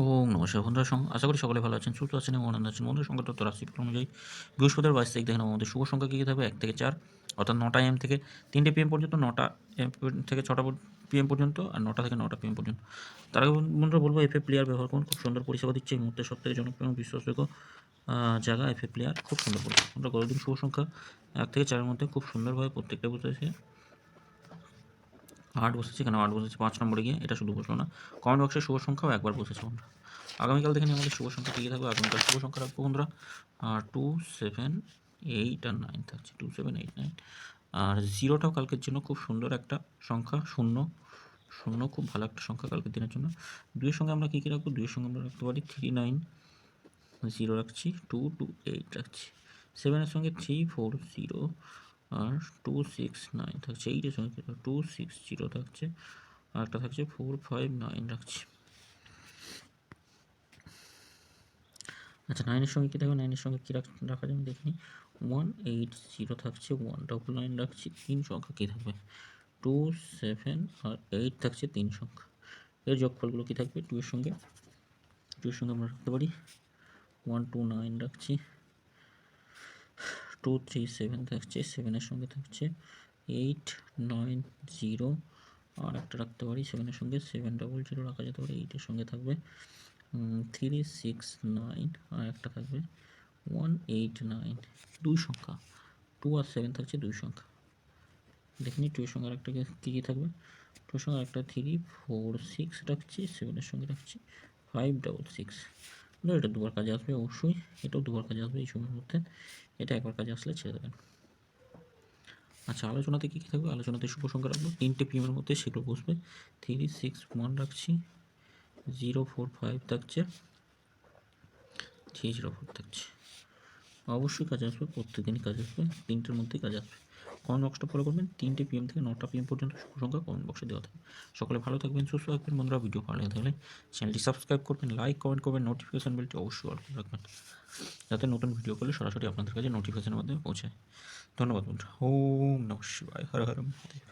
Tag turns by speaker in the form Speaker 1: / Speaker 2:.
Speaker 1: ওম নমস্কার বন্ধুরা আশা করি সকলে ভালো আছেন, সুস্থ আছেন এবং আনন্দ আছেন। বন্ধুর সংখ্যা তত্ত্ব রাশিফল অনুযায়ী বৃহস্পতিবার 22 তারিখ দেখে নেব আমাদের শুভ সংখ্যা কী কী থাকবে 1 থেকে 4, অর্থাৎ 9টা AM থেকে 3টে PM পর্যন্ত, 9টা AM থেকে 6টা PM পর্যন্ত, আর 9টা থেকে 9টা PM পর্যন্ত। তার আগে বন্ধুরা বলবো এফএ প্লেয়ার ব্যবহার করুন, খুব সুন্দর পরিষেবা দিচ্ছে এই মুহূর্তে সবথেকে জনপ্রিয় এবং বিশ্বাসযোগ্য জায়গা এফএ প্লেয়ার, খুব সুন্দর পরিষেবা। আমরা গতদিন শুভ সংখ্যা 1 থেকে 4-এর মধ্যে খুব সুন্দরভাবে প্রত্যেকটা বসেছে। 8 বসেছে, কেন 8 বসেছে 5 নম্বরে গিয়ে, এটা শুধু বসলো না, কমেন্ট বক্সে শুভ সংখ্যাও একবার বসেছে বন্ধুরা। আগামীকাল দেখে নিই আমাদের শুভ সংখ্যা কী কী থাকবে। আগামীকাল শুভ সংখ্যা রাখবো বন্ধুরা 2, 7, 8 আর 9 থাকছে, 2, 7, 8, 9। আর 0টাও কালকের জন্য খুব সুন্দর একটা সংখ্যা, 0, 0 খুব ভালো একটা সংখ্যা কালকের দিনের জন্য। 2 এর সঙ্গে আমরা কী কী রাখবো, 2 এর সঙ্গে আমরা রাখতে পারি 3, 9, 0 রাখছি, 2, 2, 8 রাখছি। 7 এর সঙ্গে 3, 4, 0 আর 2, 6, 9 থাকছে। 8 এর সঙ্গে 2, 6, 0 থাকছে, আর একটা থাকছে 4, 5, 9 রাখছি। আচ্ছা, 9 এর সঙ্গে কী থাকবে, 9 এর সঙ্গে কী রাখা যাবে দেখে নিই। 1, 8, 0 থাকছে, 1, 9 রাখছি। 3 সংখ্যা কী থাকবে, 2, 7 আর 8 থাকছে 3 সংখ্যা। এর যোগফলগুলো কী থাকবে, 2 এর সঙ্গে আমরা রাখতে পারি 1, 2, 9 রাখছি, 2, 3, 7 থাকছে, 7 এর সঙ্গে থাকছে 8, 9, 0 আর একটা রাখতে পারি 7 এর সঙ্গে 7, 0 রাখা যেতে পারে। 8 এর সঙ্গে থাকবে 3, 6, 9 আর একটা থাকবে 1, 8, 9, 2 সংখ্যা। 2 আর 7 থাকছে 2 সংখ্যা। দেখে নিই 2 এর সঙ্গে আরেকটা কী কী থাকবে। 2 এর সঙ্গে আরেকটা 3, 4, 6 রাখছি, 7 এর সঙ্গে রাখছি 5, 6, এটা দুবার কাজে আসবে অবশ্যই, এটাও দুবার কাজে আসবে এই সময়ের মধ্যে, এটা একবার কাজে আসলে ছেড়ে দেবেন। আচ্ছা, আলোচনাতে কী কী থাকবে, আলোচনাতে শুভ সংখ্যা রাখবো 3টে PM-এর মধ্যে, সেগুলো বসবে 3, 6, 1 রাখছি, 0, 4, 5 থাকছে, 3, 0, 4 থাকছে। অবশ্যই কাজে আসবে, প্রত্যেকদিনই কাজে আসবে, 3টের মধ্যেই কাজে আসবে। কমেন্ট বক্সটা ফলো করবেন, 3টে PM থেকে 9টা PM পর্যন্ত শুভ সংখ্যা কমেন্ট বক্সে দেওয়া থাকবে। সকলে ভালো থাকবেন, সুস্থ থাকবেন বন্ধুরা। ভিডিও ভালো লেগে থাকলে চ্যানেলটি সাবস্ক্রাইব করবেন, লাইক কমেন্ট করবেন, নোটিফিকেশন বেলটি অবশ্যই অল করে রাখবেন, যাতে নতুন ভিডিও করলে সরাসরি আপনাদের কাছে নোটিফিকেশনের মাধ্যমে পৌঁছায়। ধন্যবাদ বন্ধুরা। ওম নমঃ শিবায়, হর হর মহাদেব।